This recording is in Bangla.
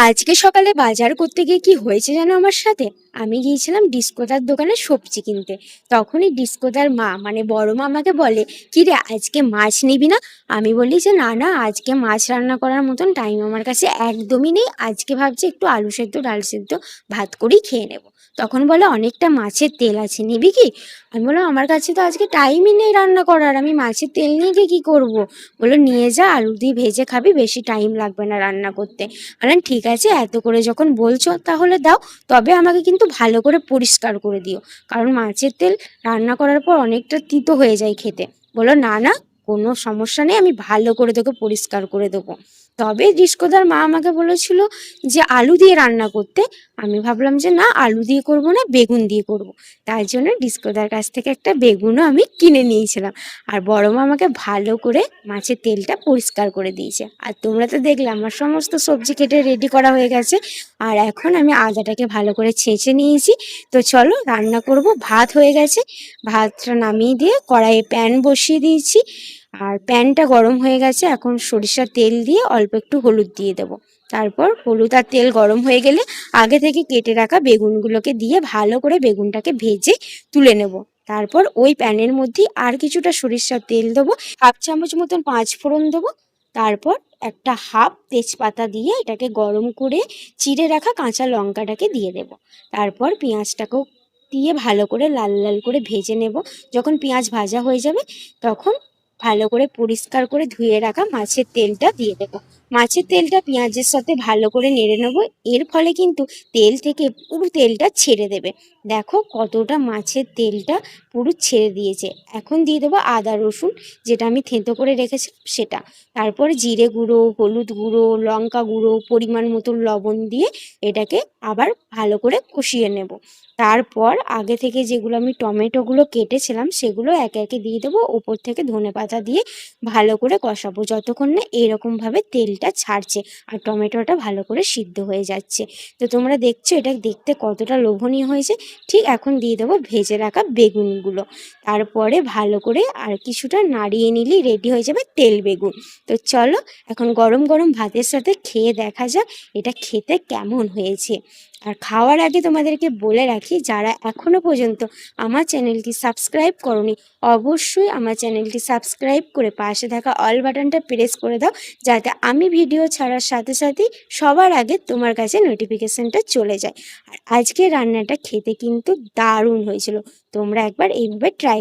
আজকে সকালে বাজার করতে গিয়ে কি হয়েছে জানো আমার সাথে। আমি গিয়েছিলাম ডিস্কোদার দোকানে সবজি কিনতে। তখনই ডিস্কোদার মা মানে বড় মা আমাকে বলে, কি রে আজকে মাছ নিবি না? আমি বলি যে না না, আজকে মাছ রান্না করার মতন টাইম আমার কাছে একদমই নেই। আজকে ভাবছি একটু আলু সেদ্ধ ডাল সেদ্ধ ভাত করেই খেয়ে নেব। তখন বলে অনেকটা মাছের তেল আছে, নিবি কি? আমি বললাম আমার কাছে তো আজকে টাইমই নেই রান্না করার, আমি মাছের তেল নিয়ে গিয়ে কী করবো? বললো নিয়ে যা, আলু দিয়ে ভেজে খাবি, বেশি টাইম লাগবে না রান্না করতে। বললাম ঠিক আছে, এত করে যখন বলছো তাহলে দাও, তবে আমাকে কিন্তু ভালো করে পরিষ্কার করে দিও, কারণ মাছের তেল রান্না করার পর অনেকটা তিতো হয়ে যায় খেতে। বললো না না, কোনো সমস্যা নেই, আমি ভালো করে তোকে পরিষ্কার করে দেবো। তবে ডিস্কোদার মা আমাকে বলেছিল যে আলু দিয়ে রান্না করতে। আমি ভাবলাম যে না, আলু দিয়ে করব না, বেগুন দিয়ে করব। তার জন্য ডিস্কোদার কাছ থেকে একটা বেগুনও আমি কিনে নিয়েছিলাম। আর বড় মা আমাকে ভালো করে মাছের তেলটা পরিষ্কার করে দিয়েছে। আর তোমরা তো দেখলে আমার সমস্ত সবজি কেটে রেডি করা হয়ে গেছে। আর এখন আমি আদাটাকে ভালো করে ছেঁচে নিয়েছি। তো চলো রান্না করব। ভাত হয়ে গেছে, ভাতটা নামিয়ে দিয়ে কড়াইয়ে প্যান বসিয়ে দিয়েছি। আর প্যানটা গরম হয়ে গেছে, এখন সরিষার তেল দিয়ে অল্প একটু হলুদ দিয়ে দেবো। তারপর হলুদ আর তেল গরম হয়ে গেলে আগে থেকে কেটে রাখা বেগুনগুলোকে দিয়ে ভালো করে বেগুনটাকে ভেজে তুলে নেব। তারপর ওই প্যানের মধ্যে আর কিছুটা সরিষার তেল দেবো, 1/2 চামচ মতন 5 ফোড়ন দেবো। তারপর একটা হাফ তেজপাতা দিয়ে এটাকে গরম করে চিড়ে রাখা কাঁচা লঙ্কাটাকে দিয়ে দেব। তারপর পেঁয়াজটাকেও দিয়ে ভালো করে লাল লাল করে ভেজে নেব। যখন পেঁয়াজ ভাজা হয়ে যাবে তখন ভালো করে পরিষ্কার করে ধুয়ে রাখা মাছের তেলটা দিয়ে দেবো। মাছের তেলটা পেঁয়াজের সাথে ভালো করে নেড়ে নেবো। এর ফলে কিন্তু তেল থেকে পুরো তেলটা ছেড়ে দেবে। দেখো কতটা মাছের তেলটা পুরো ছেড়ে দিয়েছে। এখন দিয়ে দেবো আদা রসুন, যেটা আমি থেঁতো করে রেখেছি সেটা। তারপরে জিরে গুঁড়ো, হলুদ গুঁড়ো, লঙ্কা গুঁড়ো, পরিমাণ মতো লবণ দিয়ে এটাকে আবার ভালো করে কষিয়ে নেব। তারপর আগে থেকে যেগুলো আমি টমেটোগুলো কেটেছিলাম সেগুলো একে একে দিয়ে দেবো। ওপর থেকে ধনেপাতা দিয়ে ভালো করে কষাবো যতক্ষণ না এরকমভাবে তেলটা ছাড়ছে আর টমেটোটা ভালো করে সিদ্ধ হয়ে যাচ্ছে। তো তোমরা দেখছো এটা দেখতে কতটা লোভনীয় হয়েছে। ঠিক এখন দিয়ে দেবো ভেজে রাখা বেগুনগুলো। তারপরে ভালো করে আর কিছুটা নাড়িয়ে নিলেই রেডি হয়ে যাবে তেল বেগুন। তো চলো এখন গরম গরম ভাতের সাথে খেয়ে দেখা যাক এটা খেতে কেমন হয়েছে। আর খাওয়ার আগে তোমাদেরকে বলে রাখি, যারা এখনো পর্যন্ত আমার চ্যানেলটি সাবস্ক্রাইব করোনি, অবশ্যই আমার চ্যানেলটি সাবস্ক্রাইব করে পাশে থাকা অল বাটনটা প্রেস করে দাও, যাতে আমি ভিডিও ছাড়ার সাথে সাথেই সবার আগে তোমার কাছে নোটিফিকেশনটা চলে যায়। আর আজকে রান্নাটা খেতে কিন্তু দারুণ হয়েছিল, তোমরা একবার এইভাবে ট্রাই